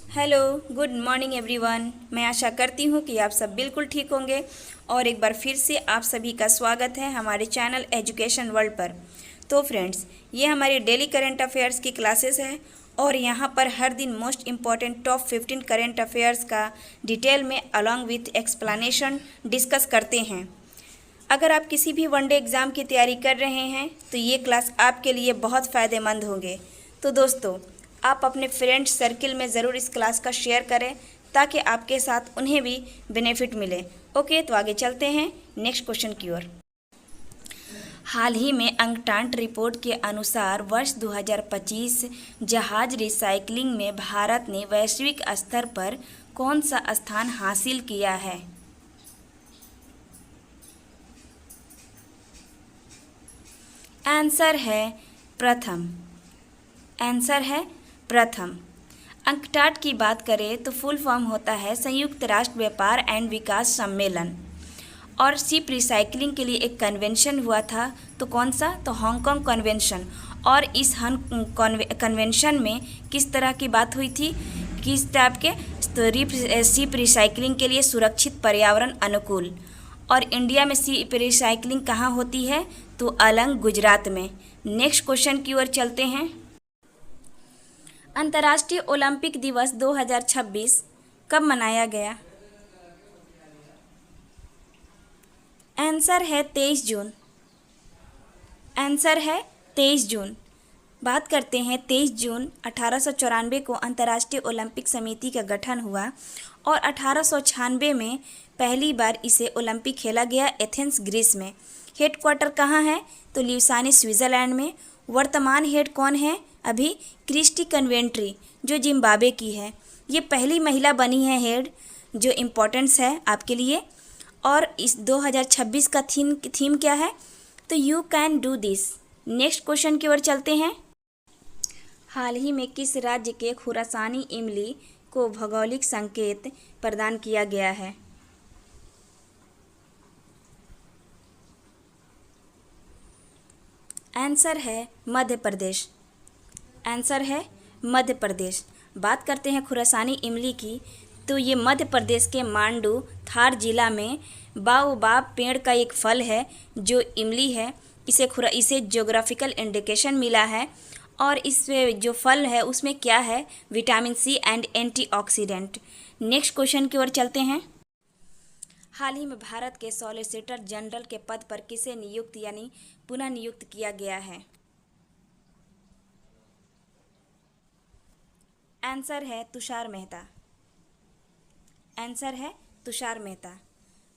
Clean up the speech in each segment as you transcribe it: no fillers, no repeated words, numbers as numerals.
Hello, good morning everyone. मैं आशा करती हूँ कि आप सब बिल्कुल ठीक होंगे और एक बार फिर से आप सभी का स्वागत है हमारे चैनल एजुकेशन वर्ल्ड पर। तो फ्रेंड्स, ये हमारी डेली करंट अफेयर्स की क्लासेस है और यहाँ पर हर दिन most important top 15 current affairs का डिटेल में अलॉन्ग विथ एक्सप्लेनेशन डिस्कस करते हैं। अगर आप किसी भी वनडे एग्ज़ाम की तैयारी कर रहे हैं तो ये क्लास आपके लिए बहुत फ़ायदेमंद होंगे। तो दोस्तों, आप अपने फ्रेंड्स सर्किल में ज़रूर इस क्लास का शेयर करें ताकि आपके साथ उन्हें भी बेनिफिट मिले। ओके, तो आगे चलते हैं नेक्स्ट क्वेश्चन की ओर। हाल ही में अंकटांट रिपोर्ट के अनुसार वर्ष 2025 जहाज रिसाइकलिंग में भारत ने वैश्विक स्तर पर कौन सा स्थान हासिल किया है? आंसर है प्रथम। आंसर है प्रथम। अंकटाड की बात करें तो फुल फॉर्म होता है संयुक्त राष्ट्र व्यापार एंड विकास सम्मेलन। और शिप रिसाइकलिंग के लिए एक कन्वेंशन हुआ था, तो कौन सा? तो हांगकांग कन्वेंशन। और इस कन्वेंशन में किस तरह की बात हुई थी? किस टाइप के? तो शिप रिसाइकलिंग के लिए सुरक्षित पर्यावरण अनुकूल। और इंडिया में शिप रिसाइकलिंग कहाँ होती है? तो अलंग, गुजरात में। नेक्स्ट क्वेश्चन की ओर चलते हैं। अंतर्राष्ट्रीय ओलंपिक दिवस 2026 कब मनाया गया? आंसर है 23 जून। आंसर है 23 जून। बात करते हैं 23 जून 1894 को अंतर्राष्ट्रीय ओलंपिक समिति का गठन हुआ और 1896 में पहली बार इसे ओलंपिक खेला गया एथेंस, ग्रीस में। हेडक्वार्टर कहाँ है? तो ल्यूसानी, स्विट्ज़रलैंड में। वर्तमान हेड कौन है अभी? क्रिस्टी कन्वेंट्री, जो जिम्बाब्वे की है। ये पहली महिला बनी है हेड, जो इम्पोर्टेंस है आपके लिए। और इस 2026 का थीम क्या है? तो you can do this. Next question की ओर चलते हैं। हाल ही में किस राज्य के खुरासानी इमली को भौगोलिक संकेत प्रदान किया गया है? आंसर है मध्य प्रदेश। आंसर है मध्य प्रदेश। बात करते हैं खुरासानी इमली की, तो ये मध्य प्रदेश के मांडू, थार जिला में बाओबाब पेड़ का एक फल है जो इमली है। इसे ज्योग्राफिकल इंडिकेशन मिला है और इस जो फल है उसमें क्या है? Vitamin C and antioxidant. Next question की ओर चलते हैं। हाल ही में भारत के सॉलिसिटर जनरल के पद पर किसे नियुक्त यानी पुनः नियुक्त किया गया है? आंसर है तुषार मेहता। आंसर है तुषार मेहता।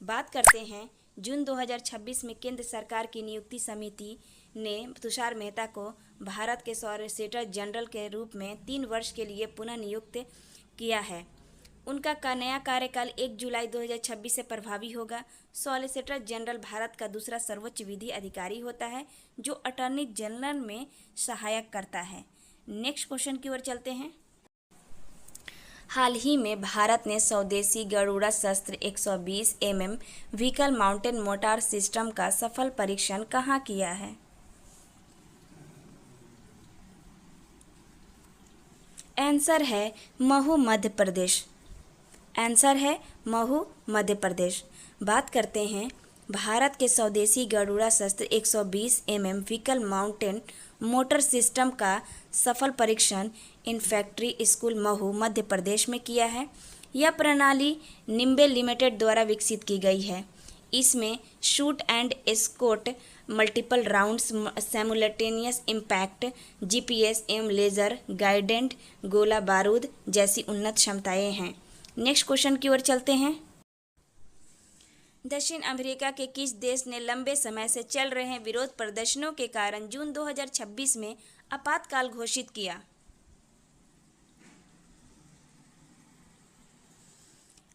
बात करते हैं जून 2026 में केंद्र सरकार की नियुक्ति समिति ने तुषार मेहता को भारत के सॉलिसिटर जनरल के रूप में 3 वर्ष के लिए पुनः नियुक्त किया है। उनका नया कार्यकाल 1 जुलाई 2026 से प्रभावी होगा। सॉलिसिटर जनरल भारत का दूसरा सर्वोच्च विधि अधिकारी होता है जो अटॉर्नी जनरल में सहायक करता है। नेक्स्ट क्वेश्चन की ओर चलते हैं। हाल ही में भारत ने स्वदेशी गरुड़ा शस्त्र 120 व्हीकल माउंटेड मोटार सिस्टम का सफल परीक्षण कहाँ किया है? आंसर है महू, मध्य प्रदेश। आंसर है महू, मध्य प्रदेश। बात करते हैं भारत के स्वदेशी गरुड़ा शस्त्र 120 व्हीकल माउंटेड मोटर सिस्टम का सफल परीक्षण इन्फैक्ट्री स्कूल महू, मध्य प्रदेश में किया है। यह प्रणाली निम्बे लिमिटेड द्वारा विकसित की गई है। इसमें shoot and escort, multiple rounds, simultaneous impact, GPS एवं लेज़र गाइडेड गोला बारूद जैसी उन्नत क्षमताएं हैं। नेक्स्ट क्वेश्चन की ओर चलते हैं। दक्षिण अमेरिका के किस देश ने लंबे समय से चल रहे विरोध प्रदर्शनों के कारण जून 2026 में आपातकाल घोषित किया?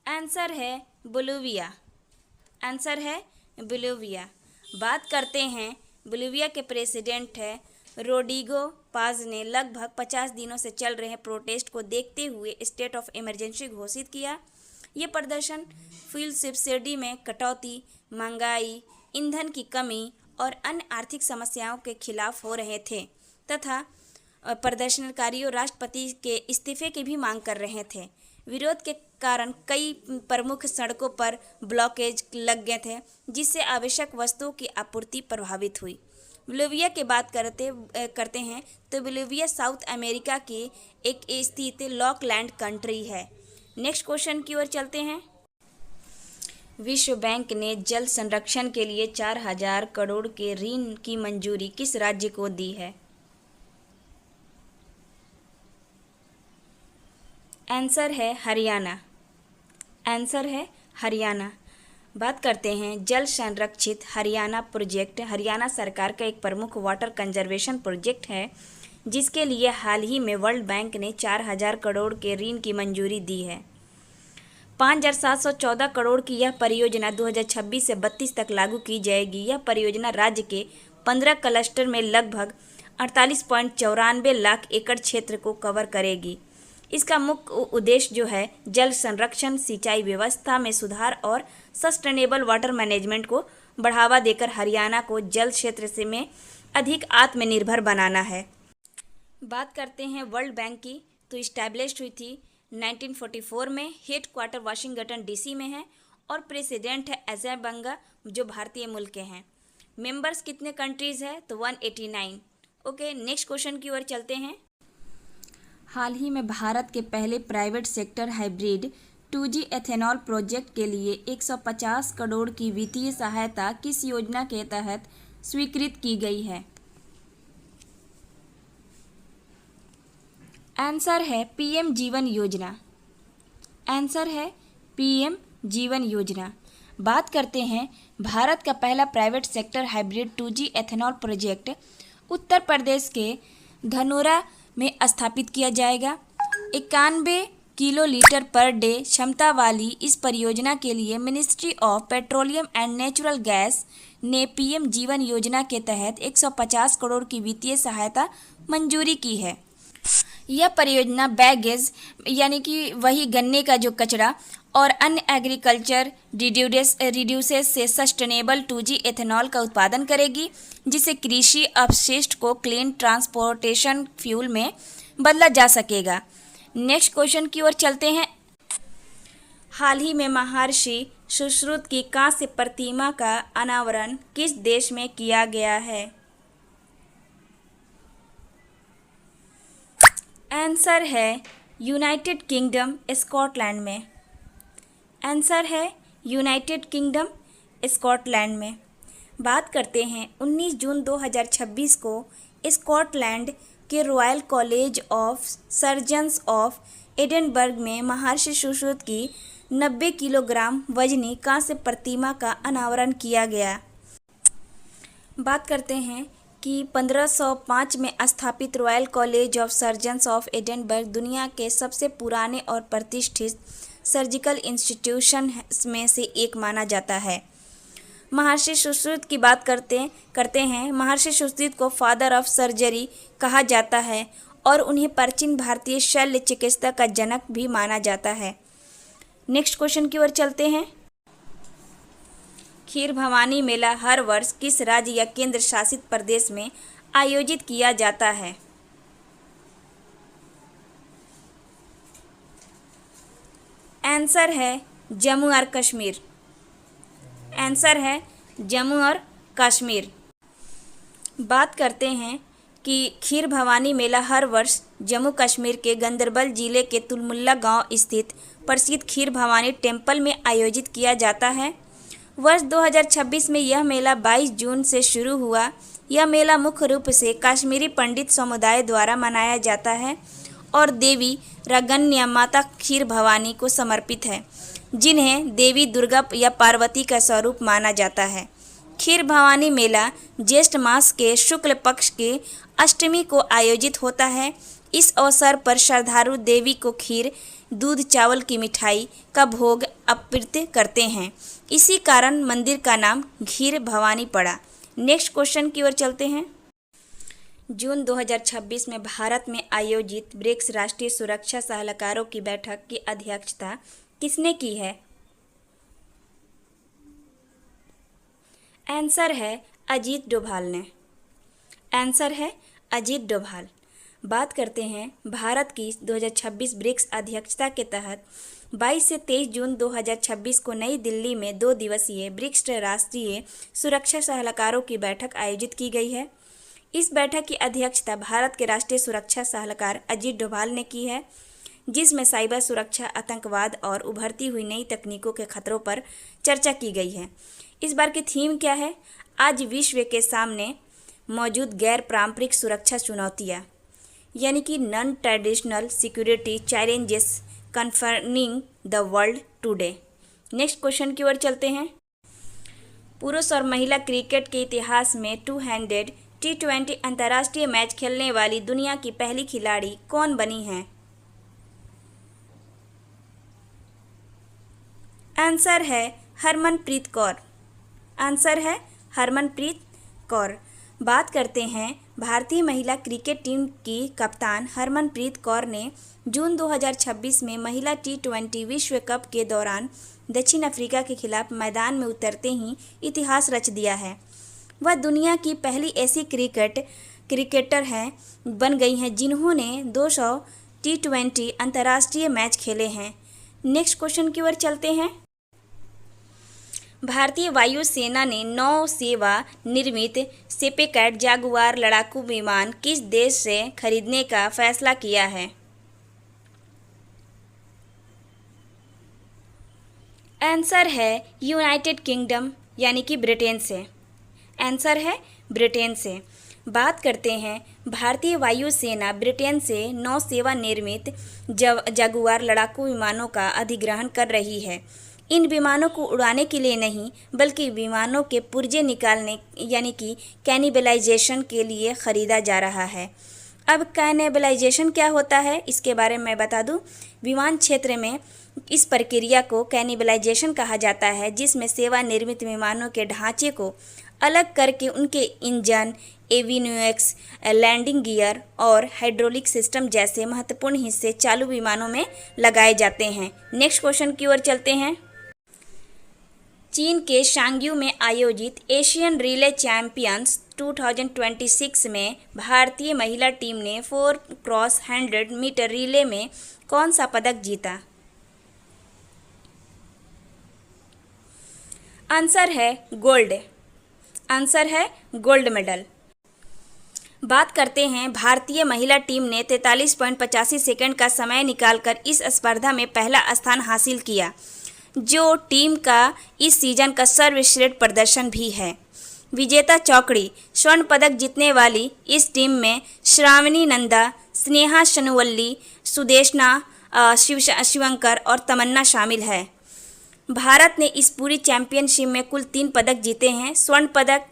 आंसर है बोलिविया। आंसर है बोलिविया। बात करते हैं बोलिविया के प्रेसिडेंट है रोड्रिगो पाज ने लगभग 50 दिनों से चल रहे प्रोटेस्ट को देखते हुए स्टेट ऑफ इमरजेंसी घोषित किया। ये प्रदर्शन फ्यूल सब्सिडी में कटौती, महंगाई, ईंधन की कमी और अन्य आर्थिक समस्याओं के खिलाफ हो रहे थे तथा प्रदर्शनकारियों राष्ट्रपति के इस्तीफे की भी मांग कर रहे थे। विरोध के कारण कई प्रमुख सड़कों पर ब्लॉकेज लग गए थे, जिससे आवश्यक वस्तुओं की आपूर्ति प्रभावित हुई। बोलिविया की बात करते हैं तो बोलिविया साउथ अमेरिका की एक स्थित लॉकलैंड कंट्री है। नेक्स्ट क्वेश्चन की ओर चलते हैं। विश्व बैंक ने जल संरक्षण के लिए 4,000 करोड़ के ऋण की मंजूरी किस राज्य को दी है? आंसर है हरियाणा। आंसर है हरियाणा। बात करते हैं जल संरक्षित हरियाणा प्रोजेक्ट हरियाणा सरकार का एक प्रमुख वाटर कंजर्वेशन प्रोजेक्ट है, जिसके लिए हाल ही में वर्ल्ड बैंक ने 4,000 करोड़ के ऋण की मंजूरी दी है। 5,714 करोड़ की यह परियोजना 2026 से 32 तक लागू की जाएगी। यह परियोजना राज्य के 15 क्लस्टर में लगभग 48.94 लाख एकड़ क्षेत्र को कवर करेगी। इसका मुख्य उद्देश्य जो है जल संरक्षण, सिंचाई व्यवस्था में सुधार और सस्टेनेबल वाटर मैनेजमेंट को बढ़ावा देकर हरियाणा को जल क्षेत्र से में अधिक आत्मनिर्भर बनाना है। बात करते हैं वर्ल्ड बैंक की, तो इस्टेब्लिश हुई थी 1944 में। हेड क्वार्टर वाशिंगटन डीसी में है और प्रेसिडेंट है अजय बंगा, जो भारतीय मूल के हैं। मेंबर्स कितने कंट्रीज़ है? तो 189। ओके, नेक्स्ट क्वेश्चन की ओर चलते हैं। हाल ही में भारत के पहले private sector hybrid 2G ethanol project के लिए 150 करोड़ की वित्तीय सहायता किस योजना के तहत स्वीकृत की गई है? आंसर है पीएम जीवन योजना। आंसर है पीएम जीवन योजना। बात करते हैं भारत का पहला private sector hybrid 2G ethanol project Uttar Pradesh के धनोरा में स्थापित किया जाएगा। 91 किलो लीटर पर डे क्षमता वाली इस परियोजना के लिए ministry of petroleum and natural gas ने पीएम जीवन योजना के तहत 150 करोड़ की वित्तीय सहायता मंजूरी की है। यह परियोजना बैगेज यानी कि वही गन्ने का जो कचरा और अन्य एग्रीकल्चर रिड्यूसेस से सस्टेनेबल 2G एथेनॉल का उत्पादन करेगी, जिससे कृषि अपशिष्ट को क्लीन ट्रांसपोर्टेशन फ्यूल में बदला जा सकेगा। नेक्स्ट क्वेश्चन की ओर चलते हैं। हाल ही में महर्षि सुश्रुत की कांस्य प्रतिमा का अनावरण किस देश में किया गया है? आंसर है यूनाइटेड किंगडम स्कॉटलैंड में। आंसर है यूनाइटेड किंगडम स्कॉटलैंड में। बात करते हैं 19 जून 2026 को स्कॉटलैंड के royal college of surgeons of Edinburgh में महर्षि सुश्रुत की 90 किलोग्राम वजनी कांस्य प्रतिमा का अनावरण किया गया। बात करते हैं कि 1505 में स्थापित royal college of surgeons of Edinburgh दुनिया के सबसे पुराने और प्रतिष्ठित सर्जिकल इंस्टीट्यूशन में से एक माना जाता है। महर्षि सुश्रुत की बात करते हैं। महर्षि सुश्रुत को फादर ऑफ सर्जरी कहा जाता है और उन्हें प्राचीन भारतीय शल्य चिकित्सा का जनक भी माना जाता है। नेक्स्ट क्वेश्चन की ओर चलते हैं। खीर भवानी मेला हर वर्ष किस राज्य या केंद्र शासित प्रदेश में आयोजित किया जाता है? आंसर है जम्मू और कश्मीर। आंसर है जम्मू और कश्मीर। बात करते हैं कि खीर भवानी मेला हर वर्ष जम्मू कश्मीर के गंदरबल जिले के तुलमुल्ला गांव स्थित प्रसिद्ध खीर भवानी टेम्पल में आयोजित किया जाता है। वर्ष 2026 में यह मेला 22 जून से शुरू हुआ। यह मेला मुख्य रूप से कश्मीरी पंडित समुदाय द्वारा मनाया जाता है और देवी रगन्या माता खीर भवानी को समर्पित है, जिन्हें देवी दुर्गा या पार्वती का स्वरूप माना जाता है। खीर भवानी मेला ज्येष्ठ मास के शुक्ल पक्ष के अष्टमी को आयोजित होता है। इस अवसर पर श्रद्धालु देवी को खीर, दूध, चावल की मिठाई का भोग अर्पित करते हैं। इसी कारण मंदिर का नाम खीर भवानी पड़ा। नेक्स्ट क्वेश्चन की ओर चलते हैं। जून 2026 में भारत में आयोजित ब्रिक्स राष्ट्रीय सुरक्षा सलाहकारों की बैठक की अध्यक्षता किसने की है? आंसर है अजीत डोभाल ने। आंसर है अजीत डोभाल। बात करते हैं भारत की 2026 ब्रिक्स अध्यक्षता के तहत 22 से 23 जून 2026 को नई दिल्ली में 2 दिवसीय ब्रिक्स राष्ट्रीय सुरक्षा सलाहकारों की बैठक आयोजित की गई है। इस बैठक की अध्यक्षता भारत के राष्ट्रीय सुरक्षा सलाहकार अजीत डोभाल ने की है, जिसमें साइबर सुरक्षा, आतंकवाद और उभरती हुई नई तकनीकों के खतरों पर चर्चा की गई है। इस बार की थीम क्या है? आज विश्व के सामने मौजूद गैर पारंपरिक सुरक्षा चुनौतियाँ, यानी कि non traditional security challenges concerning the world today. Next question की ओर चलते हैं। पुरुष और महिला क्रिकेट के इतिहास में टू हैंडेड T20 अंतर्राष्ट्रीय मैच खेलने वाली दुनिया की पहली खिलाड़ी कौन बनी है? आंसर है हरमनप्रीत कौर। आंसर है हरमनप्रीत कौर। बात करते हैं भारतीय महिला क्रिकेट टीम की कप्तान हरमनप्रीत कौर ने जून 2026 में महिला T20 विश्व कप के दौरान दक्षिण अफ्रीका के खिलाफ मैदान में उतरते ही इतिहास रच दिया है। वह दुनिया की पहली ऐसी क्रिकेटर हैं बन गई हैं जिन्होंने 200 T20 अंतर्राष्ट्रीय मैच खेले हैं। नेक्स्ट क्वेश्चन की ओर चलते हैं। भारतीय वायुसेना ने नौ सेवा निर्मित शेपेकैट जागुआर लड़ाकू विमान किस देश से खरीदने का फैसला किया है? आंसर है यूनाइटेड किंगडम, यानी कि ब्रिटेन से। आंसर है ब्रिटेन से। बात करते हैं भारतीय वायुसेना ब्रिटेन से नौ सेवा निर्मित जागुआर लड़ाकू विमानों का अधिग्रहण कर रही है। इन विमानों को उड़ाने के लिए नहीं, बल्कि विमानों के पुर्जे निकालने यानी कि कैनिबलाइजेशन के लिए ख़रीदा जा रहा है। अब कैनिबलाइजेशन क्या होता है, इसके बारे में मैं बता दूं। विमान क्षेत्र में इस प्रक्रिया को कैनिबलाइजेशन कहा जाता है, जिसमें सेवा निर्मित विमानों के ढांचे को अलग करके उनके इंजन, एवियोनिक्स, लैंडिंग गियर और हाइड्रोलिक सिस्टम जैसे महत्वपूर्ण हिस्से चालू विमानों में लगाए जाते हैं। नेक्स्ट क्वेश्चन की ओर चलते हैं। चीन के शांग्यू में आयोजित एशियन रिले चैंपियंस 2026 में भारतीय महिला टीम ने 4x100 मीटर रिले में कौन सा पदक जीता? आंसर है गोल्ड। आंसर है गोल्ड मेडल। बात करते हैं भारतीय महिला टीम ने 43.85 सेकंड का समय निकालकर इस स्पर्धा में पहला स्थान हासिल किया, जो टीम का इस सीजन का सर्वश्रेष्ठ प्रदर्शन भी है। विजेता चौकड़ी स्वर्ण पदक जीतने वाली इस टीम में श्रावणी नंदा, स्नेहा शनुवल्ली, सुदेशना शिवंकर और तमन्ना शामिल है। भारत ने इस पूरी चैंपियनशिप में कुल 3 पदक जीते हैं। स्वर्ण पदक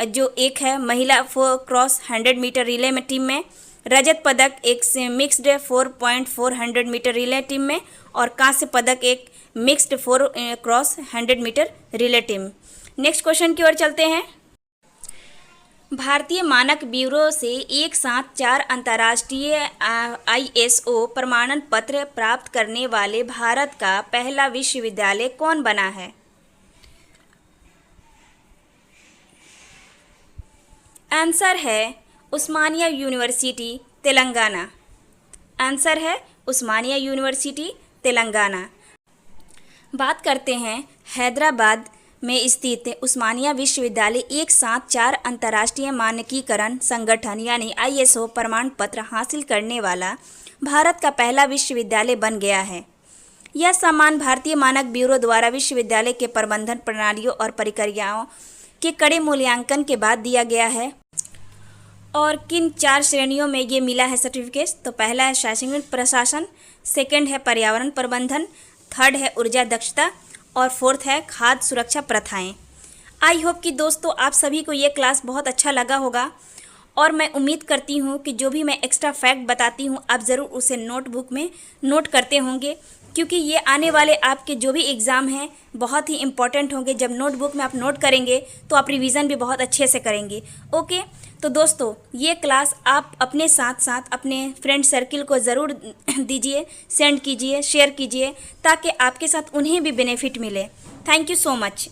जो एक है महिला 4x100 मीटर रिले में टीम में, रजत पदक एक मिक्स्ड 4.400 मीटर रिले टीम में और कांस्य पदक एक mixed 4x100 meter relay team. Next question की ओर चलते हैं। भारतीय मानक ब्यूरो से एक साथ 4 अंतर्राष्ट्रीय ISO प्रमाणन पत्र प्राप्त करने वाले भारत का पहला विश्वविद्यालय कौन बना है? आंसर है उस्मानिया यूनिवर्सिटी तेलंगाना। आंसर है उस्मानिया यूनिवर्सिटी तेलंगाना। बात करते हैं हैदराबाद में स्थित उस्मानिया विश्वविद्यालय एक साथ 4 अंतर्राष्ट्रीय मानकीकरण संगठन यानी ISO प्रमाण पत्र हासिल करने वाला भारत का पहला विश्वविद्यालय बन गया है। यह सम्मान भारतीय मानक ब्यूरो द्वारा विश्वविद्यालय के प्रबंधन प्रणालियों और प्रक्रियाओं के कड़े मूल्यांकन के बाद दिया गया है। और किन 4 श्रेणियों में ये मिला है सर्टिफिकेट? तो पहला है शैक्षणिक प्रशासन, सेकंड है पर्यावरण प्रबंधन, थर्ड है ऊर्जा दक्षता और फोर्थ है खाद्य सुरक्षा प्रथाएं। आई होप कि दोस्तों आप सभी को ये क्लास बहुत अच्छा लगा होगा और मैं उम्मीद करती हूँ कि जो भी मैं एक्स्ट्रा फैक्ट बताती हूँ आप ज़रूर उसे नोटबुक में नोट करते होंगे, क्योंकि ये आने वाले आपके जो भी एग्ज़ाम हैं बहुत ही इम्पॉर्टेंट होंगे। जब नोटबुक में आप नोट करेंगे तो आप रिवीजन भी बहुत अच्छे से करेंगे। ओके, तो दोस्तों ये क्लास आप अपने साथ साथ अपने फ्रेंड सर्किल को ज़रूर दीजिए, सेंड कीजिए, शेयर कीजिए, ताकि आपके साथ उन्हें भी बेनिफिट मिले। Thank you so much.